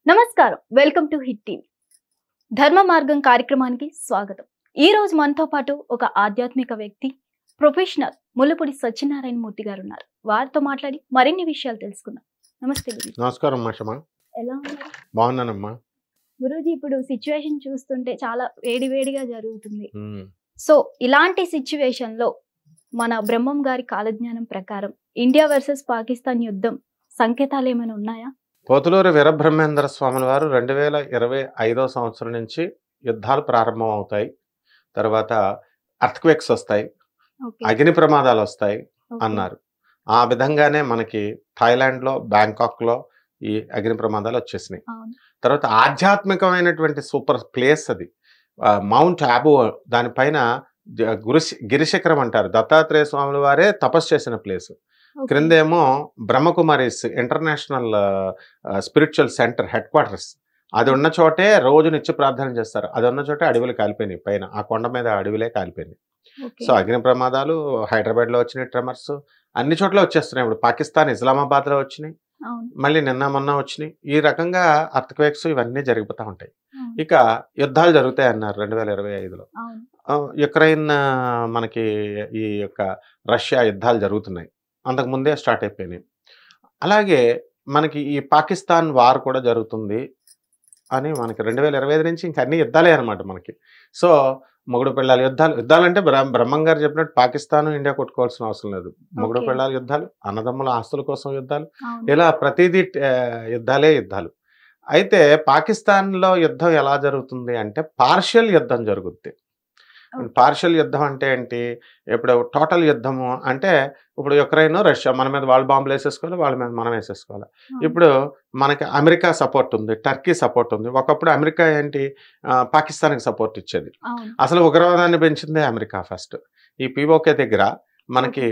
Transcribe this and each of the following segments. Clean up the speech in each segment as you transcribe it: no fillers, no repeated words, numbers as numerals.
నమస్కారం, welcome to hit TV. ధర్మ మార్గం కార్యక్రమానికి స్వాగతం. ఈ రోజు మనతో పాటు ఒక ఆధ్యాత్మిక వ్యక్తి, ప్రొఫెషనల్ ముల్లపూడి సత్యనారాయణ మూర్తి గారు ఉన్నారు. వారితో మాట్లాడి మరిన్ని విషయాలు తెలుసుకుందాం. నమస్తే గురూజీ. నమస్కారం మాషమా. ఎలా ఉన్నారు? బాగున్నానమ్మా. గురూజీ, ఇప్పుడు సిచ్యువేషన్ చూస్తుంటే చాలా వేడివేడిగా జరుగుతుంది. సో ఇలాంటి సిచ్యువేషన్ లో మన బ్రహ్మం గారి కాలజ్ఞానం ప్రకారం ఇండియా వర్సెస్ పాకిస్తాన్ యుద్ధం సంకేతాలు ఏమైనా ఉన్నాయా? పోతులూరి వీరబ్రహ్మేంద్ర స్వాముల వారు 2025 సంవత్సరం నుంచి యుద్ధాలు ప్రారంభం అవుతాయి. తర్వాత అర్త్క్వేక్స్ వస్తాయి, అగ్ని ప్రమాదాలు వస్తాయి అన్నారు. ఆ విధంగానే మనకి థాయిలాండ్లో, బ్యాంకాక్లో ఈ అగ్ని ప్రమాదాలు వచ్చేసినాయి. తర్వాత ఆధ్యాత్మికమైనటువంటి సూపర్ ప్లేస్ అది మౌంట్ ఆబు. దానిపైన గిరిశిఖరం అంటారు. దత్తాత్రేయ స్వాముల వారే తపస్సు చేసిన ప్లేస్. క్రిందేమో Brahma Kumaris international spiritual centre headquarters. అది ఉన్న చోటే రోజు నిత్య ప్రార్థన చేస్తారు. అది ఉన్న చోటే అడవులు కాలిపోయినాయి. పైన ఆ కొండ మీద అడవులే కాలిపోయినాయి. సో అగ్ని ప్రమాదాలు హైదరాబాద్లో వచ్చినాయి, ట్రెమర్స్ అన్ని చోట్ల వచ్చేస్తున్నాయి. ఇప్పుడు పాకిస్తాన్ ఇస్లామాబాద్లో వచ్చినాయి, మళ్ళీ నిన్న మొన్న వచ్చినాయి. ఈ రకంగా అర్త్క్వేక్స్ ఇవన్నీ జరిగిపోతూ ఉంటాయి. ఇక యుద్ధాలు జరుగుతాయి అన్నారు 2025లో. యుక్రెయిన్ మనకి ఈ యొక్క రష్యా యుద్ధాలు జరుగుతున్నాయి, అంతకుముందే స్టార్ట్ అయిపోయినాయి. అలాగే మనకి ఈ పాకిస్తాన్ వార్ కూడా జరుగుతుంది అని మనకి 2025 నుంచి ఇంక అన్ని యుద్ధాలే అనమాట మనకి. సో మొగుడు పిల్లల యుద్ధాలు అంటే బ్రహ్మం గారు చెప్పినట్టు పాకిస్తాన్ ఇండియా కొట్టుకోవాల్సిన అవసరం లేదు. మొగుడు పిల్లల యుద్ధాలు, అన్నదమ్ముల ఆస్తుల కోసం యుద్ధాలు, ఇలా ప్రతిదీ యుద్ధాలు. అయితే పాకిస్తాన్లో యుద్ధం ఎలా జరుగుతుంది అంటే పార్షియల్ యుద్ధం జరుగుద్ది. పార్షియల్ యుద్ధం అంటే ఏంటి? ఇప్పుడు టోటల్ యుద్ధము అంటే ఇప్పుడు యుక్రెయిన్, రష్యా మన మీద వాళ్ళు బాంబులు వేసేసుకోవాలి, వాళ్ళ మీద మనం వేసేసుకోవాలి. ఇప్పుడు మనకి అమెరికా సపోర్ట్ ఉంది, టర్కీ సపోర్ట్ ఉంది. ఒకప్పుడు అమెరికా ఏంటి, పాకిస్తాన్కి సపోర్ట్ ఇచ్చేది. అసలు ఉగ్రవాదాన్ని పెంచింది అమెరికా ఫస్ట్. ఈ పిఓకే దగ్గర మనకి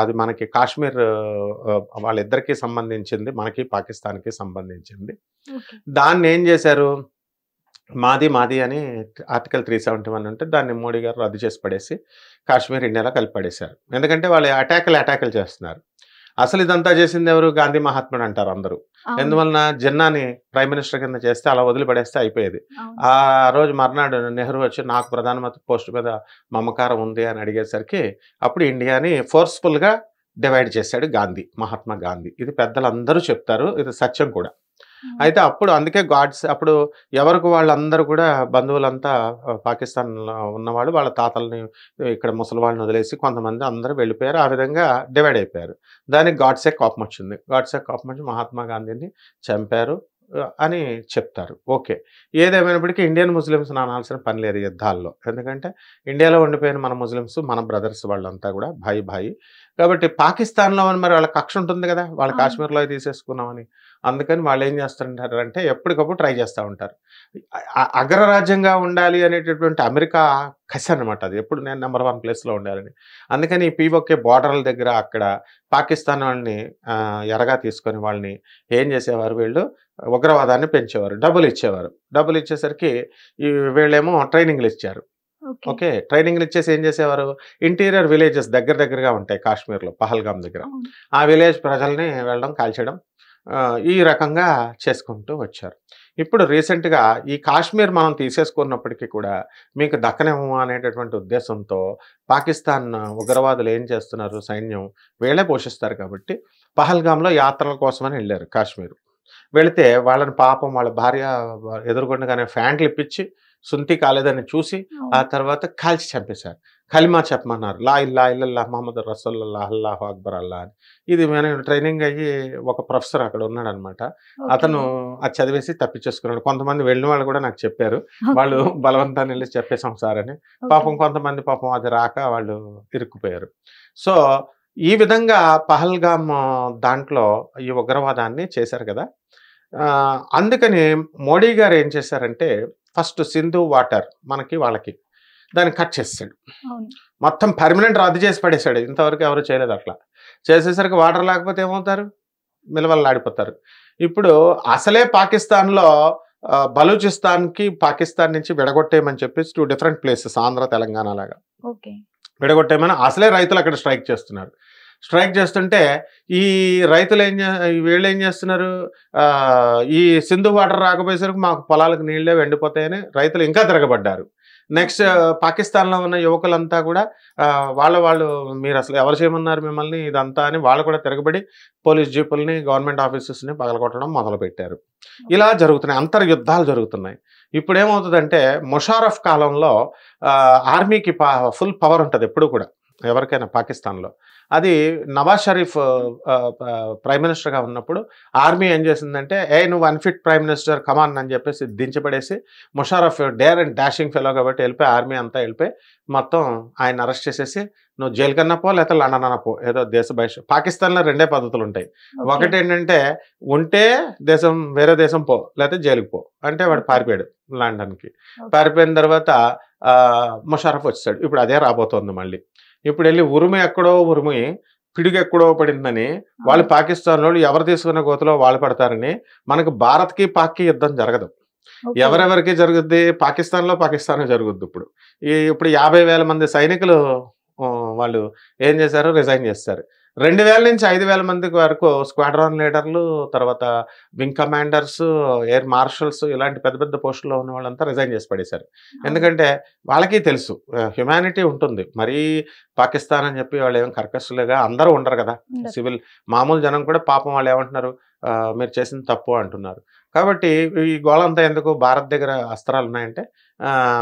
అది మనకి కాశ్మీర్ వాళ్ళిద్దరికీ సంబంధించింది, మనకి పాకిస్తాన్కి సంబంధించింది. దాన్ని ఏం చేశారు, మాది అని ఆర్టికల్ 371 ఉంటే దాన్ని మోడీ గారు రద్దు చేసి పడేసి కాశ్మీర్ ఇండియాలో కలిపి పడేశారు. ఎందుకంటే వాళ్ళు అటాకులు చేస్తున్నారు. అసలు ఇదంతా చేసింది ఎవరు? గాంధీ మహాత్ముడు అంటారు అందరూ. ఎందువలన జిన్నాని ప్రైమ్ మినిస్టర్ కింద చేస్తే అలా వదిలిపడేస్తే అయిపోయేది. ఆ రోజు మర్నాడు నెహ్రూ వచ్చి నాకు ప్రధానమంత్రి పోస్ట్ మీద మమకారం ఉంది అని అడిగేసరికి అప్పుడు ఇండియాని ఫోర్స్ఫుల్గా డివైడ్ చేశాడు గాంధీ, మహాత్మా గాంధీ. ఇది పెద్దలందరూ చెప్తారు, ఇది సత్యం కూడా. అయితే అప్పుడు అందుకే అప్పుడు ఎవరికి వాళ్ళందరూ కూడా బంధువులంతా పాకిస్తాన్లో ఉన్నవాళ్ళు వాళ్ళ తాతల్ని ఇక్కడ ముసలివాళ్ళని వదిలేసి కొంతమంది అందరూ వెళ్ళిపోయారు. ఆ విధంగా డివైడ్ అయిపోయారు. దానికి గాడ్సే కోపం వచ్చింది. కోపం వచ్చి మహాత్మా గాంధీని చంపారు అని చెప్తారు. ఓకే, ఏదేమైనప్పటికీ ఇండియన్ ముస్లిమ్స్ అనాల్సిన పని లేదు యుద్ధాల్లో. ఎందుకంటే ఇండియాలో ఉండిపోయిన మన ముస్లిమ్స్, మన బ్రదర్స్ వాళ్ళంతా కూడా భాయి. కాబట్టి పాకిస్తాన్లో మరి వాళ్ళ కక్ష ఉంటుంది కదా, వాళ్ళ కాశ్మీర్లో తీసేసుకున్నామని. అందుకని వాళ్ళు ఏం చేస్తుంటారంటే ఎప్పటికప్పుడు ట్రై చేస్తూ ఉంటారు. అగ్రరాజ్యంగా ఉండాలి అనేటటువంటి అమెరికా కసి అనమాట. అది ఎప్పుడు నేను నెంబర్ 1 ప్లేస్లో ఉండాలని. అందుకని ఈ పీఓకే బార్డర్ల దగ్గర అక్కడ పాకిస్తాన్ వాళ్ళని ఎరగా తీసుకొని వాళ్ళని ఏం చేసేవారు, వీళ్ళు ఉగ్రవాదాన్ని పెంచేవారు, డబ్బులు ఇచ్చేవారు. డబ్బులు ఇచ్చేసరికి వీళ్ళేమో ట్రైనింగ్లు ఇచ్చారు. ఓకే, ట్రైనింగ్లు ఇచ్చేసి ఏం చేసేవారు, ఇంటీరియర్ విలేజెస్ దగ్గరగా ఉంటాయి కాశ్మీర్లో, పహల్గామ్ దగ్గర. ఆ విలేజ్ ప్రజల్ని వెళ్ళడం, కాల్చడం, ఈ రకంగా చేసుకుంటూ వచ్చారు. ఇప్పుడు రీసెంట్గా ఈ కాశ్మీర్ మనం తీసేసుకున్నప్పటికీ కూడా మీకు దక్కనేమో అనేటటువంటి ఉద్దేశంతో పాకిస్తాన్ ఉగ్రవాదులు ఏం చేస్తున్నారు, సైన్యం వీళ్ళే పోషిస్తారు కాబట్టి పహల్గామ్లో యాత్రల కోసమని వెళ్ళారు కాశ్మీర్. వెళితే వాళ్ళని పాపం వాళ్ళ భార్య ఎదురుగుండగానే ఫ్యాంట్లు ఇప్పించి సుంతి కాలేదని చూసి ఆ తర్వాత కాల్చి చంపేశారు. కలిమా చెప్పమన్నారు, లా ఇల్లా ఇల్లల్లా మహమ్మద్ రసూలుల్లా అల్లాహు అక్బర్ అల్లా అని. ఇది నేను ట్రైనింగ్ అయ్యి ఒక ప్రొఫెసర్ అక్కడ ఉన్నాడు అనమాట. అతను అది చదివేసి తప్పించేసుకున్నాడు. కొంతమంది వెళ్ళిన వాళ్ళు కూడా నాకు చెప్పారు, వాళ్ళు బలవంతాన్ని వెళ్ళి చెప్పేసాం సార్ అని. పాపం కొంతమంది అది రాక వాళ్ళు ఇరుక్కుపోయారు. సో ఈ విధంగా పహల్గామ్ దాంట్లో ఈ ఉగ్రవాదాన్ని చేశారు కదా. అందుకని మోడీ గారు ఏం చేశారంటే ఫస్ట్ సింధు వాటర్ మనకి వాళ్ళకి దాన్ని కట్ చేసాడు, మొత్తం పర్మనెంట్ రద్దు చేసి పడేశాడు. ఇంతవరకు ఎవరు చేయలేదు. అట్లా చేసేసరికి వాటర్ లేకపోతే ఏమవుతారు, మిలవల్లాడిపోతారు. ఇప్పుడు అసలే పాకిస్తాన్లో బలూచిస్తాన్కి పాకిస్తాన్ నుంచి విడగొట్టేయమని చెప్పేసి 2 డిఫరెంట్ ప్లేసెస్, ఆంధ్ర తెలంగాణ లాగా విడగొట్టేయమని అసలే రైతులు అక్కడ స్ట్రైక్ చేస్తున్నారు. స్ట్రైక్ చేస్తుంటే ఈ రైతులు వీళ్ళు ఏం చేస్తున్నారు, ఈ సింధు వాటర్ రాకపోయేసరికి మాకు పొలాలకు నీళ్ళే ఎండిపోతాయని రైతులు ఇంకా తిరగబడ్డారు. నెక్స్ట్ పాకిస్తాన్లో ఉన్న యువకులంతా కూడా వాళ్ళు మీరు అసలు ఎవరు చేయమన్నారు మిమ్మల్ని ఇదంతా అని వాళ్ళు కూడా తిరగబడి పోలీస్ జీపుల్ని గవర్నమెంట్ ఆఫీసెస్ని పగలగొట్టడం మొదలుపెట్టారు. ఇలా జరుగుతున్నాయి, అంతర్యుద్ధాలు జరుగుతున్నాయి. ఇప్పుడు ఏమవుతుందంటే ముషారఫ్ కాలంలో ఆర్మీకి ఫుల్ పవర్ ఉంటుంది ఎప్పుడు కూడా ఎవరికైనా పాకిస్తాన్లో. అది నవాజ్ షరీఫ్ ప్రైమ్ మినిస్టర్గా ఉన్నప్పుడు ఆర్మీ ఏం చేసిందంటే నువ్వు అన్ఫిట్ ప్రైమ్ మినిస్టర్ కమాన్ అని చెప్పేసి దించబడేసి Musharraf dare and dashing fellow కాబట్టి వెళ్ళిపోయి ఆర్మీ అంతా వెళ్ళిపోయి మొత్తం ఆయన అరెస్ట్ చేసేసి నువ్వు జైలు కన్నా పో లేకపోతే లండన్ అన్న పో, ఏదో దేశ బహిష్కరణ. పాకిస్తాన్లో రెండే పద్ధతులు ఉంటాయి. ఒకటి ఏంటంటే ఉంటే వేరే దేశం పో లేకపోతే జైలుకి పో అంటే వాడు పారిపోయాడు లండన్కి. పారిపోయిన తర్వాత ముషారఫ్ వచ్చాడు. ఇప్పుడు అదే రాబోతోంది మళ్ళీ. ఇప్పుడు వెళ్ళి ఉరుమి పిడుగు ఎక్కడో పడిందని వాళ్ళు పాకిస్తాన్ వాళ్ళు ఎవరు తీసుకున్న గోతులో వాళ్ళు పడతారని మనకు భారత్కి పాక్కి యుద్ధం జరగదు. ఎవరెవరికి జరుగుద్ది, పాకిస్తాన్ జరుగుద్ది. ఇప్పుడు 50,000 మంది సైనికులు వాళ్ళు ఏం చేశారు, రిజైన్ చేస్తారు. 2,000 నుంచి 5,000 మంది వరకు స్క్వాడ్రాన్ లీడర్లు, తర్వాత వింగ్ కమాండర్స్, ఎయిర్ మార్షల్స్ ఇలాంటి పెద్ద పెద్ద పోస్టుల్లో ఉన్న వాళ్ళంతా రిజైన్ చేసి పడేశారు. ఎందుకంటే వాళ్ళకి తెలుసు హ్యుమానిటీ ఉంటుంది. మరీ పాకిస్తాన్ అని చెప్పి వాళ్ళు ఏం కర్కశులుగా అందరూ ఉండరు కదా, సివిల్ మామూలు జనం కూడా పాపం వాళ్ళు ఏమంటున్నారు, మీరు చేసింది తప్పు అంటున్నారు. కాబట్టి ఈ గోళంతా ఎందుకు, భారత్ దగ్గర అస్త్రాలు ఉన్నాయంటే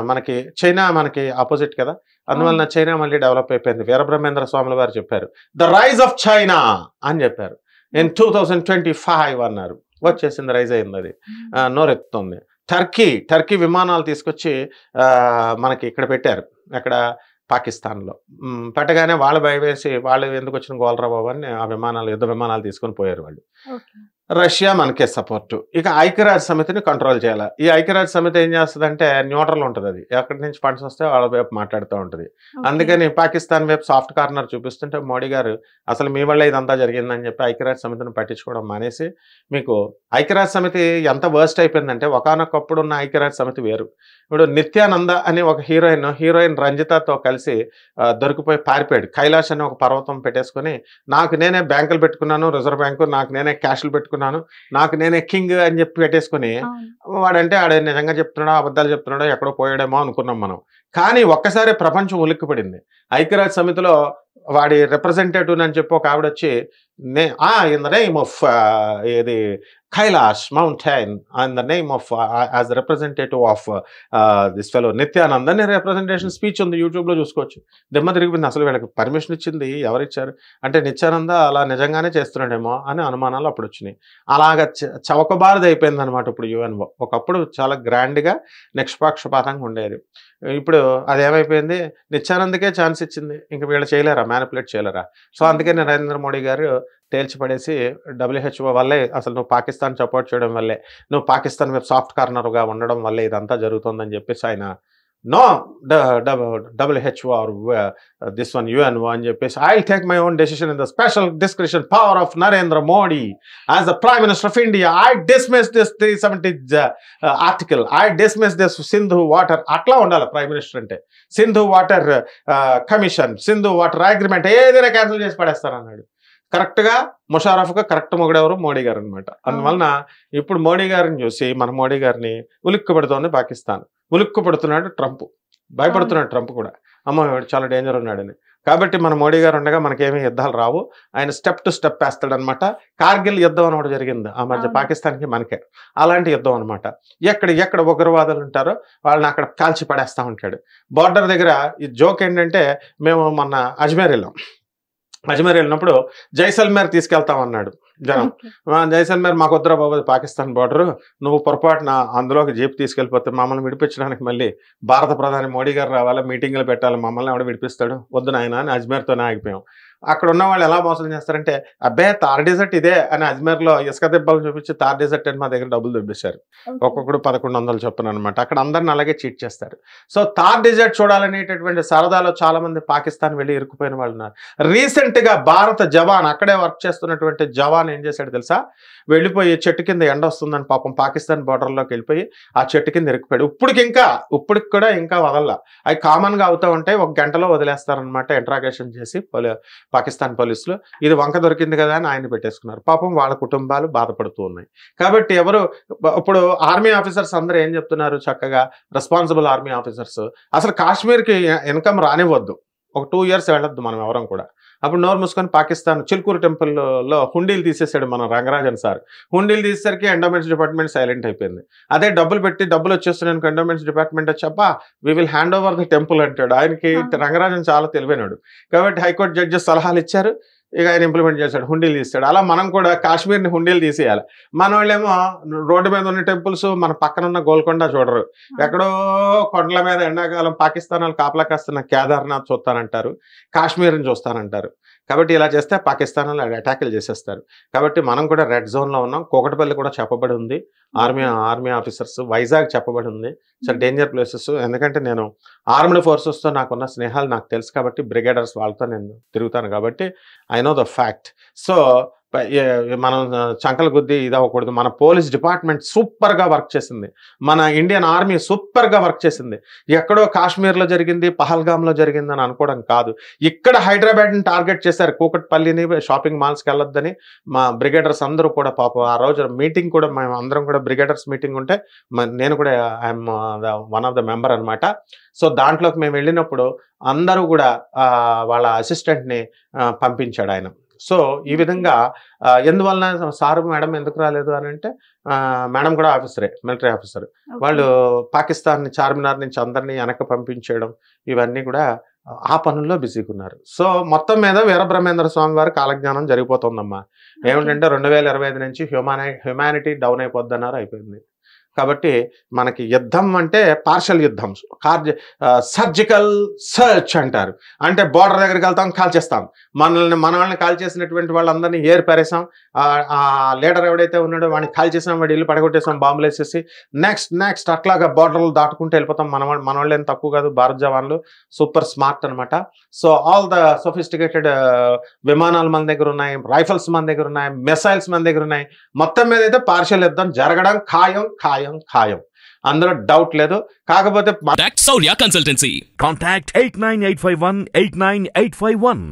మనకి చైనా మనకి ఆపోజిట్ కదా, అందువలన చైనా మళ్ళీ డెవలప్ అయిపోయింది. వీరబ్రహ్మేంద్ర స్వాముల వారు చెప్పారు ద రైజ్ ఆఫ్ చైనా అని చెప్పారు. ఇన్ 2025 అన్నారు. వచ్చేసింది, రైజ్ అయింది, అది నోరెత్తుతుంది. టర్కీ విమానాలు తీసుకొచ్చి మనకి ఇక్కడ పెట్టారు, అక్కడ పాకిస్తాన్లో పెట్టగానే వాళ్ళు భయవేసి వాళ్ళు ఎందుకు వచ్చిన గోలరా బాబు అని ఆ యుద్ధ విమానాలు తీసుకొని పోయారు వాళ్ళు. రష్యా మనకే సపోర్టు. ఇక ఐక్యరాజ్య సమితిని కంట్రోల్ చేయాలి. ఈ ఐక్యరాజ్య సమితి ఏం చేస్తుందంటే న్యూట్రల్ ఉంటుంది, అది ఎక్కడి నుంచి ఫండ్స్ వస్తే వాళ్ళ వైపు మాట్లాడుతూ ఉంటుంది. అందుకని పాకిస్తాన్ వైపు సాఫ్ట్ కార్నర్ చూపిస్తుంటే మోడీ గారు అసలు మీ వల్ల ఇదంతా జరిగిందని చెప్పి ఐక్యరాజ్య సమితిని పట్టించుకోవడం మానేసి, మీకు ఐక్యరాజ్య సమితి ఎంత వర్స్ట్ అయిపోయిందంటే ఒకానొకప్పుడు ఉన్న ఐక్యరాజ్య సమితి వేరు. ఇప్పుడు నిత్యానంద అని ఒక హీరోయిన్ రంజితతో కలిసి దొరికిపోయి పారిపోయాడు. కైలాష్ అని ఒక పర్వతం పెట్టేసుకొని నాకు నేనే బ్యాంకులు పెట్టుకున్నాను, రిజర్వ్ బ్యాంకు, నాకు నేనే క్యాష్లు పెట్టుకున్నాను, నాకు నేనే కింగ్ అని చెప్పి పెట్టేసుకుని వాడంటే ఆడ నిజంగా చెప్తున్నాడో అబద్ధాలు చెప్తున్నాడో ఎక్కడో పోయాడేమో అనుకున్నాం మనం. కానీ ఒక్కసారి ప్రపంచం ఉలిక్కిపడింది. ఐక్యరాజ్య సమితిలో వాడి రిప్రజెంటేటివ్ అని చెప్పి ఒక ఆవిడ వచ్చి ఇన్ ద నేమ్ ఆఫ్ ఏది Kailash mountain in the name of as representative of this fellow Nityanand అని రిప్రజెంటేషన్ స్పీచ్ ఉంది, యూట్యూబ్లో చూసుకోవచ్చు. దిమ్మ తిరిగిపోయింది. అసలు వీళ్ళకి పర్మిషన్ ఇచ్చింది ఎవరిచ్చారు అంటే నిత్యానంద అలా నిజంగానే చేస్తున్నాడేమో అని అనుమానాలు అప్పుడు వచ్చినాయి. అలాగ చవకబారది అయిపోయింది అనమాట ఇప్పుడు యుఎన్ఓ. ఒకప్పుడు చాలా గ్రాండ్గా నిష్పక్షపాతంగా ఉండేది. ఇప్పుడు అదేమైపోయింది, నిత్యానందకే ఛాన్స్ ఇచ్చింది, ఇంక వీళ్ళు చేయలేరా, మ్యానిపులేట్ చేయలేరా. సో అందుకే నరేంద్ర మోడీ గారు తేల్చిపడేసి WHO వల్లే, అసలు నువ్వు పాకిస్తాన్ సపోర్ట్ చేయడం వల్లే, నువ్వు పాకిస్తాన్ వైపు సాఫ్ట్ కార్నర్గా ఉండడం వల్లే ఇదంతా జరుగుతుందని చెప్పేసి ఆయన no WHO or this one UNO అని చెప్పేసి I'll take my own decision in the special discretion power of Narendra Modi as the Prime Minister of India. I dismiss this 370 article. I dismiss this Sindhu water. అట్లా ఉండాలి prime minister అంటే. Sindhu water commission, Sindhu water agreement ఏదైనా cancel చేసి పడేస్తారన్నాడు. కరెక్ట్గా ముషారఫ్గా correct మొగుడెవరు, Modi గారు అనమాట. అందువలన ఇప్పుడు మోడీ గారిని చూసి మన మోడీ గారిని ఉలిక్కు పెడుతోంది పాకిస్తాన్. ఉలిక్కు పెడుతున్నాడు ట్రంప్, భయపడుతున్నాడు ట్రంప్ కూడా, అమ్మో చాలా డేంజర్ ఉన్నాడని. కాబట్టి మన మోడీ గారు ఉండగా మనకేమీ యుద్ధాలు రావు, ఆయన స్టెప్ టు స్టెప్ వేస్తాడనమాట. కార్గిల్ యుద్ధం అని ఒకటి జరిగింది ఆ మధ్య పాకిస్తాన్కి మనకే, అలాంటి యుద్ధం అనమాట. ఎక్కడ ఉగ్రవాదులు ఉంటారో వాళ్ళని అక్కడ కాల్చి పడేస్తూ ఉంటాడు. బార్డర్ దగ్గర ఈ జోక్ ఏంటంటే, మేము మొన్న అజ్మీర్ వెళ్ళినప్పుడు జైసల్మేర్ తీసుకెళ్తామన్నాడు జనం. జైసల్మేర్ మాకు వద్దురా బాబు, పాకిస్తాన్ బార్డరు, నువ్వు పొరపాటున అందులోకి జీప్ తీసుకెళ్ళిపోతే మమ్మల్ని విడిపించడానికి మళ్ళీ భారత ప్రధాని మోడీ గారు రావాలా, మీటింగ్లు పెట్టాలి, మమ్మల్ని ఎవడ విడిపిస్తాడు, వద్దు నాయన అని అజ్మీర్తోనే ఆగిపోయాం. అక్కడ ఉన్న వాళ్ళు ఎలా మోసం చేస్తారంటే, అబ్బే తార్ డెజర్ట్ ఇదే అని అజ్మీర్లో ఇసుక దెబ్బలు చూపించి తార్ డెజర్ట్ అని మా దగ్గర డబ్బులు దొబ్బేశారు. ఒక్కొక్కడు 1100 చొప్పున అనమాట. అక్కడ అందరిని అలాగే చీట్ చేస్తారు. సో తార్ డెజర్ట్ చూడాలనేటటువంటి సరదాలో చాలా మంది పాకిస్తాన్ వెళ్ళి ఇరుక్కుపోయిన వాళ్ళు ఉన్నారు. రీసెంట్గా భారత జవాన్, అక్కడే వర్క్ చేస్తున్నటువంటి జవాన్ ఏం చేశాడు తెలుసా, వెళ్ళిపోయి చెట్టు కింద ఎండ వస్తుందని పాపం పాకిస్తాన్ బార్డర్లోకి వెళ్ళిపోయి ఆ చెట్టు కింద ఇరుక్కుపోయాడు. ఇప్పటికి కూడా ఇంకా వదల్లా. అవి కామన్గా అవుతూ ఉంటాయి, 1 గంటలో వదిలేస్తారనమాట ఇంట్రాగేషన్ చేసి పాకిస్తాన్ పోలీసులు. ఇది వంక దొరికింది కదా అని ఆయన పెట్టేసుకున్నారు. పాపం వాళ్ళ కుటుంబాలు బాధపడుతూ ఉన్నాయి. కాబట్టి ఇప్పుడు ఆర్మీ ఆఫీసర్స్ అందరూ ఏం చెప్తున్నారు, చక్కగా రెస్పాన్సిబుల్ ఆర్మీ ఆఫీసర్స్ అసలు కాశ్మీర్కి ఇన్కమ్ రానివ్వద్దు, ఒక 2 years వెళ్ళొద్దు మనం ఎవరం కూడా. అప్పుడు నోరు మూసుకొని పాకిస్తాన్ చిల్కూరు టెంపుల్లో హుండీలు తీసేసాడు మన రంగరాజన్ సార్. హుండీలు తీసేసరికి ఎండోమెంట్స్ డిపార్ట్మెంట్ సైలెంట్ అయిపోయింది. అదే డబ్బులు వచ్చేస్తున్నాను ఎండోమెంట్స్ డిపార్ట్మెంట్ వచ్చాపా we will hand over the temple అంటాడు. ఆయనకి రంగరాజన్ చాలా తెలివైనడు కాబట్టి హైకోర్టు జడ్జెస్ సలహాలు ఇచ్చారు, ఇక ఆయన ఇంప్లిమెంట్ చేశాడు, హుండీలు తీస్తాడు. అలా మనం కూడా కాశ్మీర్ని హుండీలు తీసేయాలి. మన వాళ్ళేమో రోడ్డు మీద ఉన్న టెంపుల్స్ మన పక్కన ఉన్న గోల్కొండ చూడరు, ఎక్కడో కొండల మీద ఎండాకాలం పాకిస్తాన్ వాళ్ళు కాపలా కాస్తున్న కేదార్నాథ్ చూస్తానంటారు, కాశ్మీర్ని చూస్తానంటారు. కాబట్టి ఇలా చేస్తే పాకిస్తాన్ వాళ్ళు అటాకులు చేసేస్తారు. కాబట్టి మనం కూడా రెడ్ జోన్లో ఉన్నాం. కూకట్పల్లి కూడా చెప్పబడి ఉంది, ఆర్మీ ఆఫీసర్స్, వైజాగ్ చెప్పబడి ఉంది. So danger places. ఎందుకంటే నేను ఆర్మ్డ్ ఫోర్సెస్తో నాకున్న స్నేహాలు నాకు తెలుసు కాబట్టి, బ్రిగేడర్స్ వాళ్ళతో నేను తిరుగుతాను కాబట్టి I know the fact. So మనం చంకల గుద్ది ఇది అవ్వకూడదు. మన పోలీస్ డిపార్ట్మెంట్ సూపర్గా వర్క్ చేసింది, మన ఇండియన్ ఆర్మీ సూపర్గా వర్క్ చేసింది. ఎక్కడో కాశ్మీర్లో జరిగింది, పహల్గామ్లో జరిగింది అని అనుకోవడం కాదు. ఇక్కడ హైదరాబాద్ని టార్గెట్ చేశారు, కూకట్పల్లిని, షాపింగ్ మాల్స్కి వెళ్ళొద్దని. మా బ్రిగేడర్స్ అందరూ కూడా పాపం ఆ రోజు మీటింగ్ కూడా మేము అందరం కూడా బ్రిగేడర్స్ మీటింగ్ ఉంటే నేను కూడా I'm one of the member అనమాట. సో దాంట్లోకి మేము వెళ్ళినప్పుడు అందరూ కూడా వాళ్ళ అసిస్టెంట్ని పంపించాడు ఆయన. సో ఈ విధంగా ఎందువలన సారు మేడం ఎందుకు రాలేదు అని అంటే, మేడం కూడా ఆఫీసరే, మిలిటరీ ఆఫీసర్. వాళ్ళు పాకిస్తాన్ చార్మినార్ నుంచి అందరినీ వెనక్కి పంపించేయడం ఇవన్నీ కూడా ఆ పనుల్లో బిజీగా ఉన్నారు. సో మొత్తం మీద వీరబ్రహ్మేంద్ర స్వామి వారి కాలజ్ఞానం జరిగిపోతుందమ్మా. ఏమిటంటే 2025 నుంచి హ్యుమానిటీ డౌన్ అయిపోద్ది అన్నారు, అయిపోయింది. కాబట్టి మనకి యుద్ధం అంటే పార్షల్ యుద్ధం, సర్జికల్ సర్చ్ అంటారు. అంటే బోర్డర్ దగ్గరికి వెళ్తాం, కాల్ చేస్తాం, మన వాళ్ళని కాల్ చేసినటువంటి వాళ్ళందరినీ ఏరి పారేసాం. ఆ లీడర్ ఎవడైతే ఉన్నాడో వాడిని కాల్ చేసాం, వాడి ఇల్లు పడగొట్టేసాం, బాంబులు వేసేసి నెక్స్ట్ అట్లాగా బోర్డర్లు దాటుకుంటూ వెళ్ళిపోతాం. మన వాళ్ళు ఏం తక్కువ కాదు, భారత్ జవాన్లు సూపర్ స్మార్ట్ అనమాట. సో ఆల్ ద సొఫిస్టికేటెడ్ విమానాలు మన దగ్గర ఉన్నాయి, రైఫల్స్ మన దగ్గర ఉన్నాయి, మిసైల్స్ మన దగ్గర ఉన్నాయి. మొత్తం మీద అయితే పార్షల్ యుద్ధం జరగడం ఖాయం, అందులో డౌట్ లేదు. కాకపోతే Contact Saurya Consultancy. Contact 89851 89851.